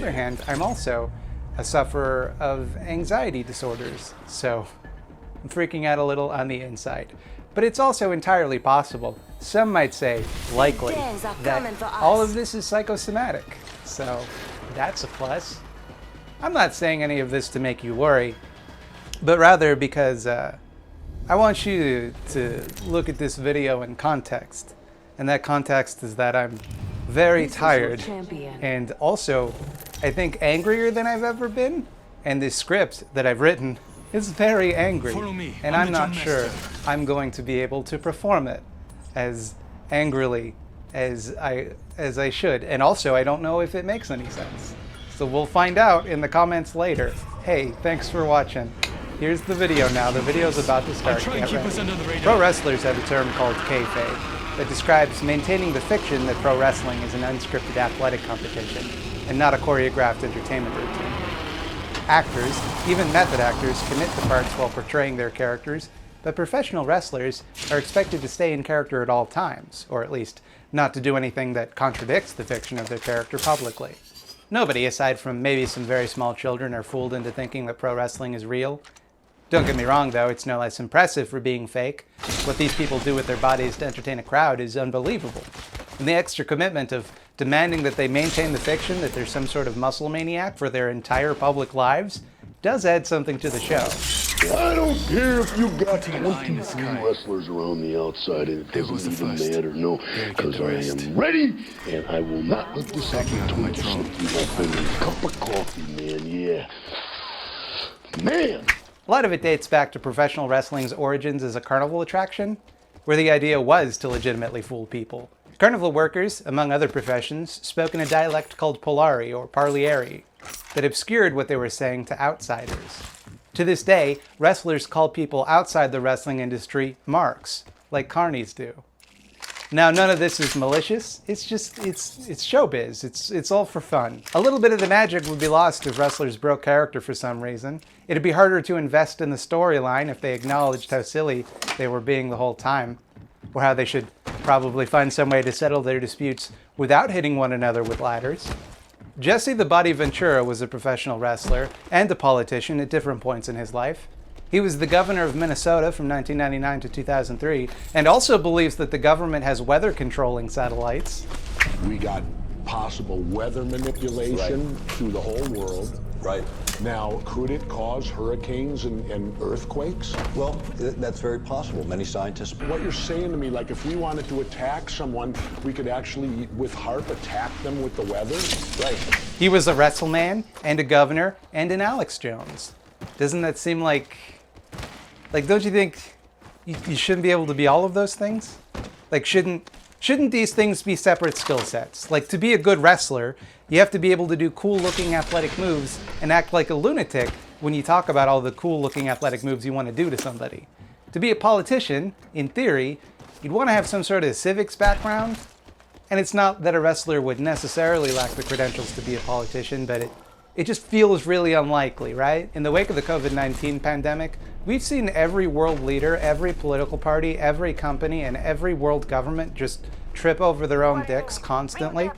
other hand, I'm also a sufferer of anxiety disorders, so I'm freaking out a little on the inside. But it's also entirely possible, some might say likely, that all of this is psychosomatic. So that's a plus. I'm not saying any of this to make you worry, but rather because I want you to look at this video in context. And that context is that I'm very tired and also I think angrier than I've ever been. And this script that I've written is very angry. And I'm not sure I'm going to be able to perform it as angrily as I should. And also I don't know if it makes any sense. So we'll find out in the comments later. Hey, thanks for watching. Here's the video now. The video's about to start. Get ready. Pro wrestlers have a term called kayfabe that describes maintaining the fiction that pro wrestling is an unscripted athletic competition and not a choreographed entertainment routine. Actors, even method actors, commit to parts while portraying their characters, but professional wrestlers are expected to stay in character at all times, or at least not to do anything that contradicts the fiction of their character publicly. Nobody, aside from maybe some very small children, are fooled into thinking that pro wrestling is real. Don't get me wrong, though, it's no less impressive for being fake. What these people do with their bodies to entertain a crowd is unbelievable. And the extra commitment of demanding that they maintain the fiction that they're some sort of muscle maniac for their entire public lives does add something to the show. I don't care if you got 23 wrestlers around the outside, and it doesn't even matter, no, because I am ready, and I will not let this opportunity slip through my fingers. Cup of coffee, man, yeah. Man! A lot of it dates back to professional wrestling's origins as a carnival attraction, where the idea was to legitimately fool people. Carnival workers, among other professions, spoke in a dialect called Polari or Parlieri that obscured what they were saying to outsiders. To this day, wrestlers call people outside the wrestling industry marks, like carnies do. Now, none of this is malicious. It's showbiz. It's all for fun. A little bit of the magic would be lost if wrestlers broke character for some reason. It'd be harder to invest in the storyline if they acknowledged how silly they were being the whole time, or how they should probably find some way to settle their disputes without hitting one another with ladders. Jesse the Body Ventura was a professional wrestler and a politician at different points in his life. He was the governor of Minnesota from 1999 to 2003, and also believes that the government has weather controlling satellites. We got possible weather manipulation through the whole world. Right. Now, could it cause hurricanes and earthquakes? Well, that's very possible. Many scientists... What you're saying to me, like if we wanted to attack someone, we could actually, with HARP, attack them with the weather? Right. He was a WrestleMan, and a governor, and an Alex Jones. Doesn't that seem like don't you think you shouldn't be able to be all of those things? Like, shouldn't these things be separate skill sets? Like, to be a good wrestler, you have to be able to do cool-looking athletic moves and act like a lunatic when you talk about all the cool-looking athletic moves you want to do to somebody. To be a politician, in theory, you'd want to have some sort of civics background. And it's not that a wrestler would necessarily lack the credentials to be a politician, but it just feels really unlikely, right? In the wake of the COVID-19 pandemic, we've seen every world leader, every political party, every company, and every world government just trip over their own dicks constantly.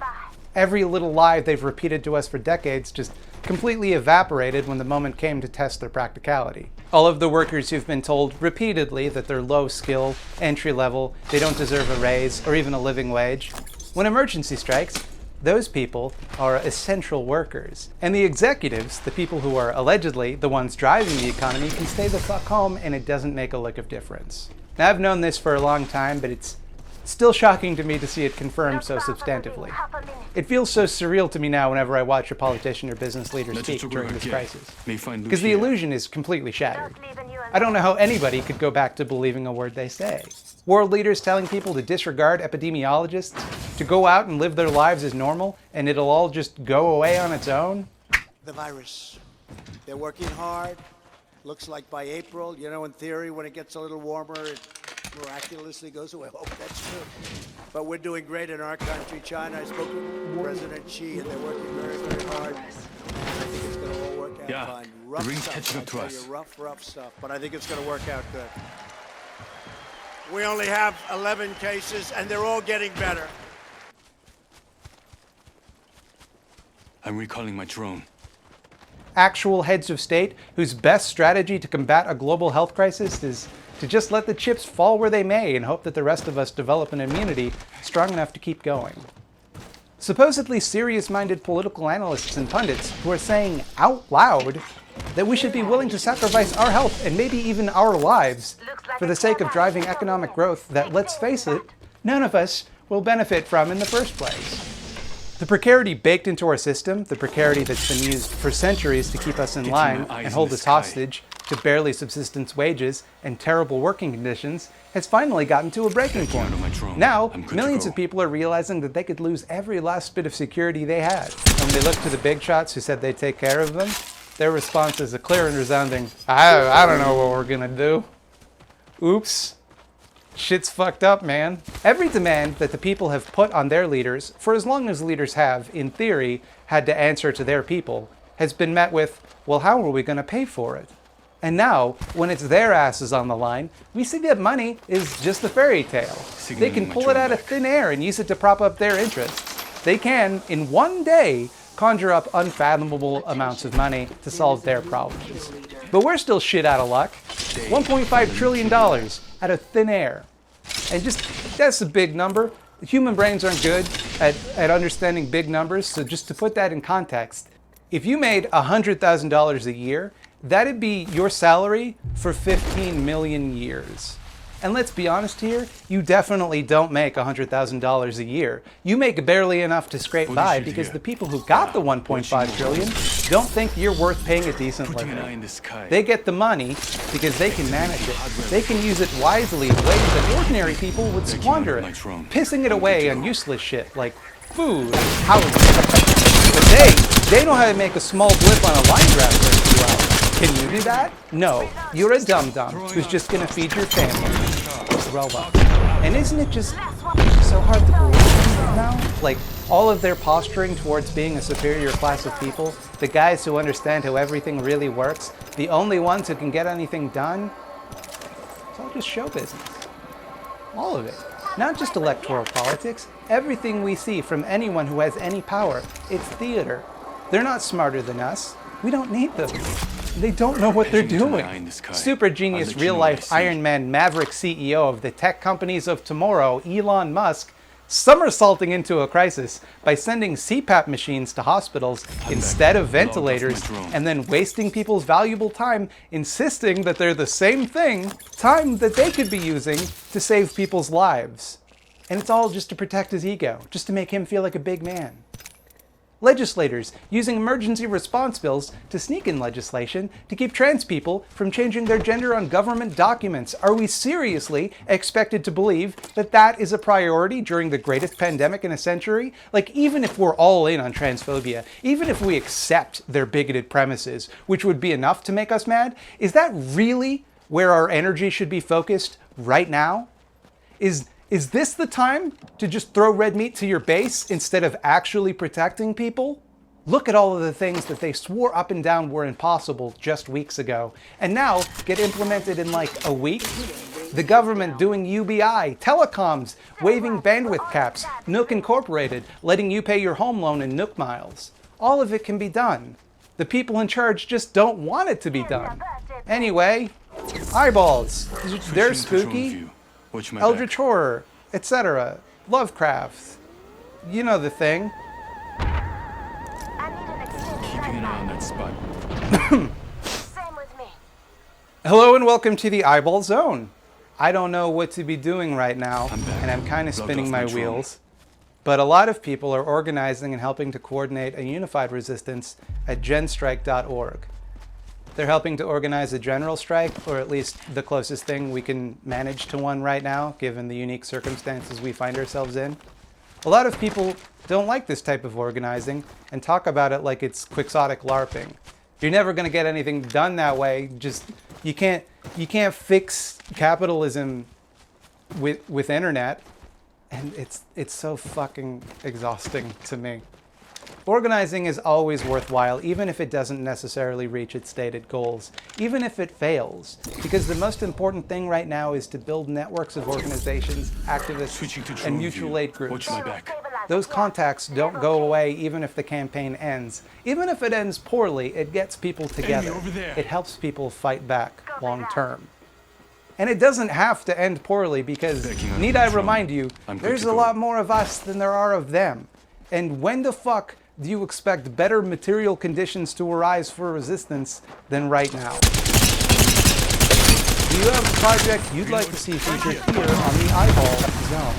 Every little lie they've repeated to us for decades just completely evaporated when the moment came to test their practicality. All of the workers who've been told repeatedly that they're low skill, entry level, they don't deserve a raise, or even a living wage. When emergency strikes, those people are essential workers. And the executives, the people who are allegedly the ones driving the economy, can stay the fuck home and it doesn't make a lick of difference. Now, I've known this for a long time, but it's still shocking to me to see it confirmed so substantively. It feels so surreal to me now whenever I watch a politician or business leader speak during this crisis. Because the illusion is completely shattered. I don't know how anybody could go back to believing a word they say. World leaders telling people to disregard epidemiologists, to go out and live their lives as normal, and it'll all just go away on its own. The virus. They're working hard. Looks like by April, in theory, when it gets a little warmer, it miraculously goes away. I hope that's true. But we're doing great in our country. China, I spoke with President Xi, and they're working very, very hard. And I think it's going to all work out fine. Rough the ring's stuff, catching up to us. Rough stuff. But I think it's going to work out good. We only have 11 cases, and they're all getting better. I'm recalling my drone. Actual heads of state whose best strategy to combat a global health crisis is to just let the chips fall where they may and hope that the rest of us develop an immunity strong enough to keep going. Supposedly serious-minded political analysts and pundits who are saying out loud that we should be willing to sacrifice our health and maybe even our lives for the sake of driving economic growth that, let's face it, none of us will benefit from in the first place. The precarity baked into our system, the precarity that's been used for centuries to keep us in line and hold us hostage to barely subsistence wages and terrible working conditions, has finally gotten to a breaking point. Now, millions of people are realizing that they could lose every last bit of security they had. When they look to the big shots who said they'd take care of them, their response is a clear and resounding, I don't know what we're gonna do. Oops. Shit's fucked up, man. Every demand that the people have put on their leaders, for as long as leaders have, in theory, had to answer to their people, has been met with, well, how are we going to pay for it? And now, when it's their asses on the line, we see that money is just a fairy tale. They can pull it out of thin air and use it to prop up their interests. They can, in one day, conjure up unfathomable amounts of money to solve their problems. But we're still shit out of luck. $1.5 trillion out of thin air. And that's a big number. Human brains aren't good at understanding big numbers, so just to put that in context, if you made $100,000 a year, that'd be your salary for 15 million years. And let's be honest here, you definitely don't make $100,000 a year. You make barely enough to scrape by because the people who got the 1.5 trillion don't think you're worth paying a decent living. They get the money because they can manage it. They can use it wisely in ways that ordinary people would squander it, pissing it away on useless shit like food, housing. But they know how to make a small blip on a line graph for a few hours. Can you do that? No. You're a dum-dum who's just gonna feed your family. Robot. And isn't it just so hard to believe now? Like, all of their posturing towards being a superior class of people, the guys who understand how everything really works, the only ones who can get anything done, it's all just show business. All of it. Not just electoral politics. Everything we see from anyone who has any power, it's theater. They're not smarter than us. We don't need them. They don't know what they're doing. Super genius real-life Iron Man Maverick CEO of the tech companies of tomorrow, Elon Musk, somersaulting into a crisis by sending CPAP machines to hospitals instead of ventilators and then wasting people's valuable time insisting that they're the same thing, time that they could be using to save people's lives. And it's all just to protect his ego, just to make him feel like a big man. Legislators using emergency response bills to sneak in legislation to keep trans people from changing their gender on government documents. Are we seriously expected to believe that that is a priority during the greatest pandemic in a century? Like, even if we're all in on transphobia, even if we accept their bigoted premises, which would be enough to make us mad, is that really where our energy should be focused right now? Is this the time to just throw red meat to your base instead of actually protecting people? Look at all of the things that they swore up and down were impossible just weeks ago, and now get implemented in like a week? The government doing UBI, telecoms, waiving bandwidth caps, Nook Incorporated, letting you pay your home loan in Nook miles. All of it can be done. The people in charge just don't want it to be done. Anyway, eyeballs. They're spooky. Eldritch horror, etc. Lovecraft. You know the thing. Keeping an eye on that spot. Same with me. Hello and welcome to the Eyeball Zone. I don't know what to be doing right now, and I'm kind of spinning my wheels. But a lot of people are organizing and helping to coordinate a unified resistance at genstrike.org. They're helping to organize a general strike, or at least the closest thing we can manage to one right now, given the unique circumstances we find ourselves in. A lot of people don't like this type of organizing and talk about it like it's quixotic LARPing. You're never going to get anything done that way. Just you can't fix capitalism with internet, and it's so fucking exhausting to me. Organizing is always worthwhile, even if it doesn't necessarily reach its stated goals, even if it fails, because the most important thing right now is to build networks of organizations, activists, and mutual aid groups. Watch my back. those contacts don't go away even if the campaign ends. Even if it ends poorly, it gets people together. over there. It helps people fight back long term. And it doesn't have to end poorly because, Backing up need on I the throne. remind you, I'm good there's to a go. lot more of us than there are of them. And when the fuck do you expect better material conditions to arise for resistance than right now? Do you have a project you'd like to see featured here on the Eyeball Zone?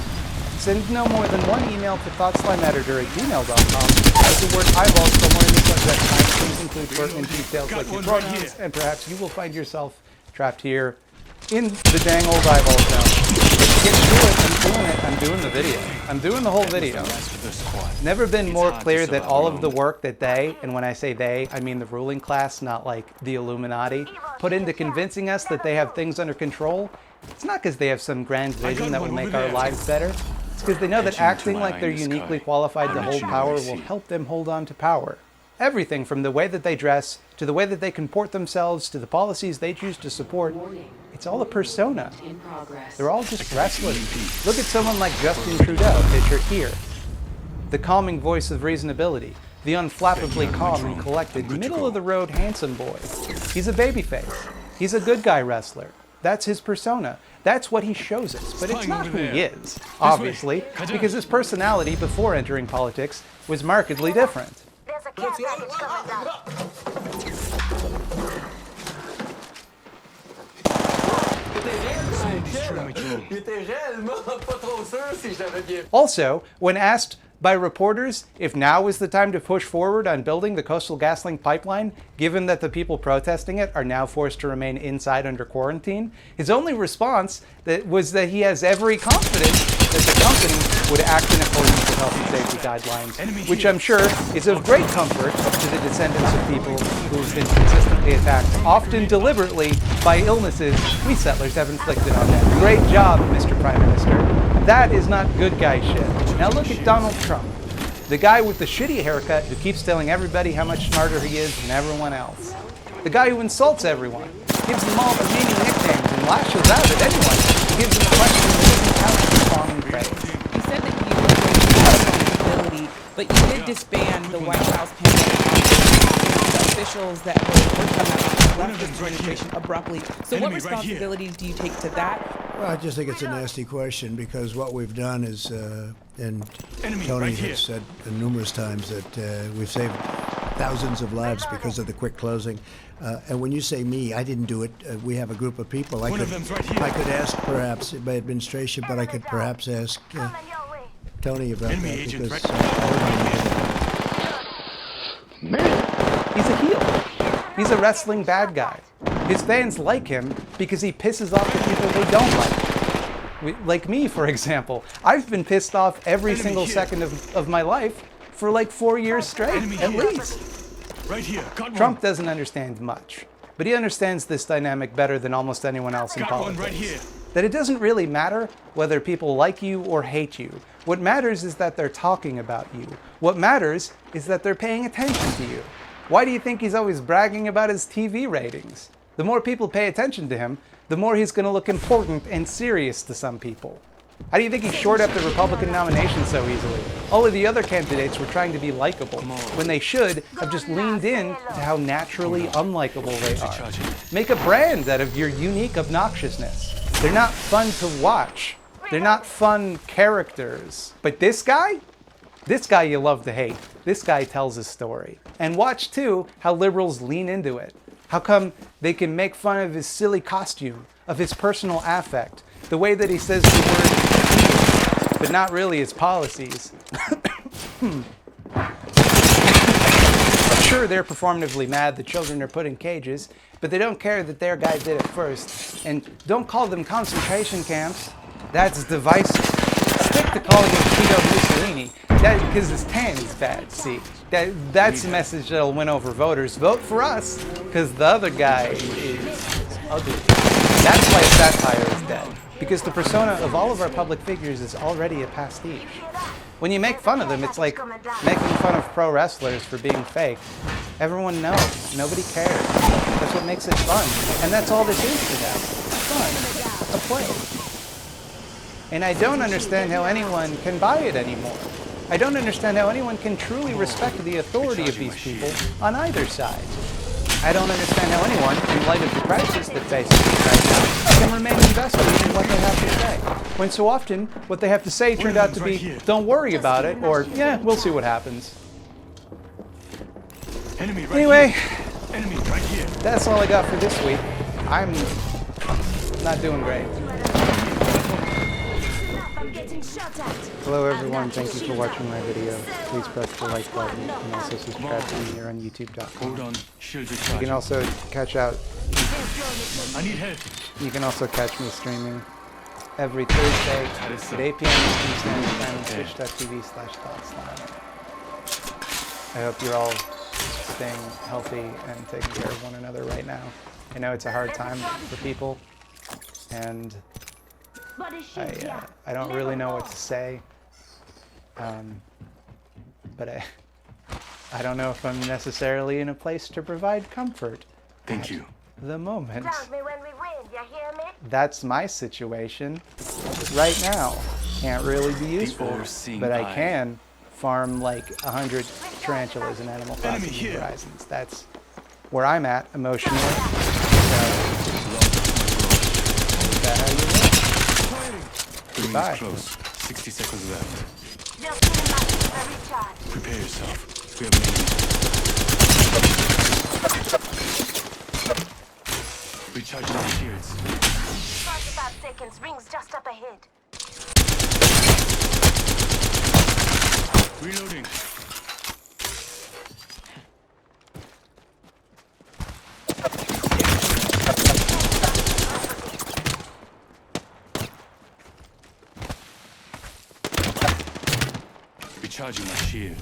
Send no more than one email to thoughtSlimeEditor@gmail.com with the word eyeball somewhere in the subject line. Please include pertinent details like your pronouns, and perhaps you will find yourself trapped here in the dang old eyeball zone. Let's get to it. I'm doing it. I'm doing the video. I'm doing the whole video. Never been more clear that all of the work that they, and when I say they, I mean the ruling class, not like the Illuminati, put into convincing us that they have things under control. It's not because they have some grand vision that will make our lives better. It's because they know that acting like they're uniquely qualified to hold power will help them hold on to power. Everything from the way that they dress, to the way that they comport themselves, to the policies they choose to support, it's all a persona. They're all just wrestlers. Look at someone like Justin Trudeau, pictured here. The calming voice of reasonability, the unflappably calm and collected, middle-of-the-road handsome boy. He's a babyface. He's a good guy wrestler. That's his persona. That's what he shows us. But it's not who he is, obviously, because his personality before entering politics was markedly different. There's a care package coming down. Also, when asked by reporters if now is the time to push forward on building the Coastal GasLink pipeline, given that the people protesting it are now forced to remain inside under quarantine, his only response was that he has every confidence that the company would act in accordance with health and safety guidelines, which I'm sure is of great comfort to the descendants of people who have been consistently attacked, often deliberately, by illnesses we settlers have inflicted on them. Great job, Mr. Prime Minister. That is not good guy shit. Now look at Donald Trump, the guy with the shitty haircut who keeps telling everybody how much smarter he is than everyone else. The guy who insults everyone, gives them all demeaning nicknames, and lashes out at anyone who gives them a question that isn't couched in song and praise. You said that you were going to have responsibility, but you did disband the White House pandemic. The officials that were working on that left this administration abruptly. So what responsibilities do you take to that? Well, I just think it's a nasty question because what we've done is, and Tony has said numerous times that we've saved thousands of lives because of the quick closing. And when you say me, I didn't do it. We have a group of people. I could ask perhaps by administration, but I could perhaps ask Tony about that because He's a heel. He's a wrestling bad guy. His fans like him because he pisses off the people they don't like. Like me, for example. I've been pissed off every single second of my life for like 4 years straight, at least. Right here. Trump doesn't understand much, but he understands this dynamic better than almost anyone else in politics. Right here. That it doesn't really matter whether people like you or hate you. What matters is that they're talking about you. What matters is that they're paying attention to you. Why do you think he's always bragging about his TV ratings? The more people pay attention to him, the more he's going to look important and serious to some people. How do you think he shored up the Republican nomination so easily? All of the other candidates were trying to be likable, when they should have just leaned in to how naturally unlikable they are. Make a brand out of your unique obnoxiousness. They're not fun to watch. They're not fun characters. But this guy you love to hate. This guy tells his story. And watch, too, how liberals lean into it. How come they can make fun of his silly costume, of his personal affect, the way that he says the word, but not really his policies. Sure, they're performatively mad the children are put in cages, but they don't care that their guy did it first. And don't call them concentration camps. That's divisive. Stick to calling him Tito Mussolini, because his tan is bad, see. That's the message that'll win over voters. Vote for us, because the other guy is ugly. That's why satire is dead, because the persona of all of our public figures is already a pastiche. When you make fun of them, it's like making fun of pro wrestlers for being fake. Everyone knows. Nobody cares. That's what makes it fun. And that's all this is to them. Fun. A play. And I don't understand how anyone can buy it anymore. I don't understand how anyone can truly respect the authority of these people on either side. I don't understand how anyone, in light of the crisis that faces us right now, can remain invested in what they have to say. When so often, what they have to say turned out to be, don't worry about it, or, yeah, we'll see what happens. Anyway, that's all I got for this week. I'm not doing great. Hello everyone, thank you for watching my video. Please press the like button and also subscribe to me here on youtube.com. You can also catch me streaming every Thursday at 8 p.m. Eastern Standard Time on twitch.tv/ThoughtSlime. I hope you're all staying healthy and taking care of one another right now. I know it's a hard time for people, and I don't really know what to say, but I don't know if I'm necessarily in a place to provide comfort. Thank you. The moment. Tell me when we win, you hear me? That's my situation right now. Can't really be useful, but I can farm like 100 tarantulas in Animal Crossing New Horizons. That's where I'm at emotionally. So, is that how you live? Goodbye. Close. 60 seconds left. Just getting back to the recharge. Prepare yourself. We have an enemy. Recharging the shields. 45 seconds. Rings just up ahead. Reloading. Recharging my shield.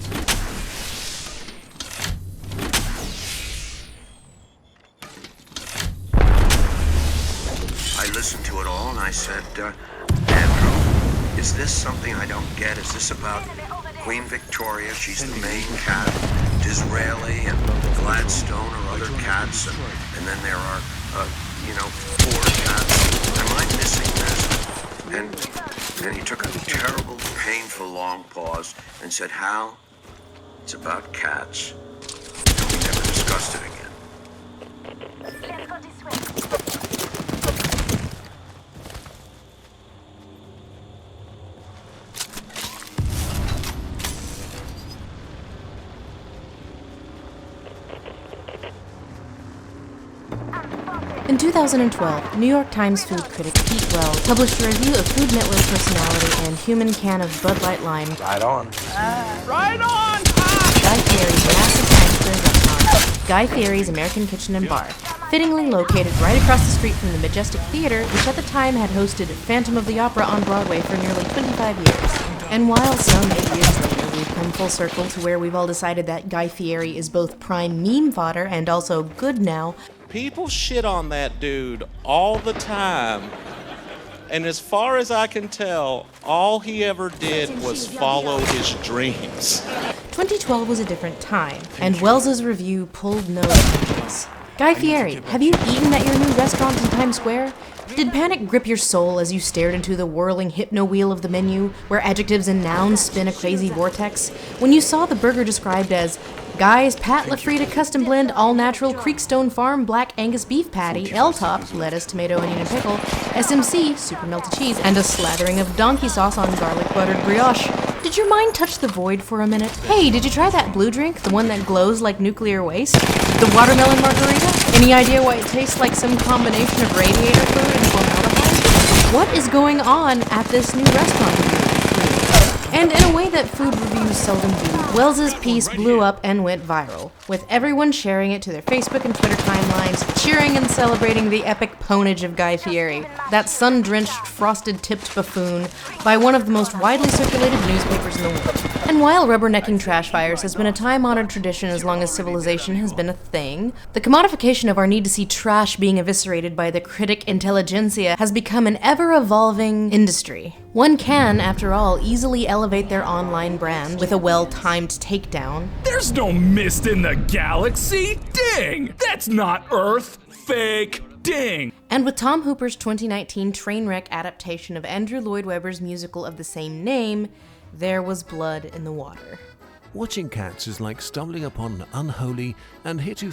I listened to it all and I said, Andrew, is this something I don't get? Is this about Queen Victoria? She's the main cat. Disraeli and Gladstone are other cats, and then there are, 4 cats. Am I missing this? And he took a terrible, painful, long pause and said, Hal, it's about cats. And we never discussed it again. Let's go this way. In 2012, New York Times food critic Pete Wells published a review of Food Network personality and human can of Bud Light Lime. Right on. Right on! Guy Fieri's massive Times Square restaurant, Guy Fieri's American Kitchen and Bar, fittingly located right across the street from the Majestic Theater, which at the time had hosted Phantom of the Opera on Broadway for nearly 25 years. And while some 8 years later we've come full circle to where we've all decided that Guy Fieri is both prime meme fodder and also good now, people shit on that dude all the time. And as far as I can tell, all he ever did was follow his dreams. 2012 was a different time, and Wells's review pulled no punches. Guy Fieri, have you eaten at your new restaurant in Times Square? Did panic grip your soul as you stared into the whirling hypno wheel of the menu, where adjectives and nouns spin a crazy vortex? When you saw the burger described as Guy's Pat LaFrida Custom Blend All-Natural Creekstone Farm Black Angus Beef Patty, L-Top, lettuce, tomato, onion, and pickle, SMC, super melted cheese, and a slathering of donkey sauce on garlic buttered brioche, did your mind touch the void for a minute? Hey, did you try that blue drink, the one that glows like nuclear waste? The watermelon margarita? Any idea why it tastes like some combination of radiator fluid and formaldehyde? What is going on at this new restaurant? And in a way that food reviews seldom do, Wells's piece blew up and went viral, with everyone sharing it to their Facebook and Twitter timelines, cheering and celebrating the epic ponage of Guy Fieri, that sun-drenched, frosted-tipped buffoon, by one of the most widely circulated newspapers in the world. And while rubbernecking trash fires has been a time-honored tradition as long as civilization has been a thing, the commodification of our need to see trash being eviscerated by the critic intelligentsia has become an ever-evolving industry. One can, after all, easily elevate their online brand with a well-timed takedown. There's no mist in the galaxy! Ding! That's not Earth! Fake! Ding! And with Tom Hooper's 2019 train wreck adaptation of Andrew Lloyd Webber's musical of the same name, there was blood in the water. Watching cats is like stumbling upon an unholy and hitherto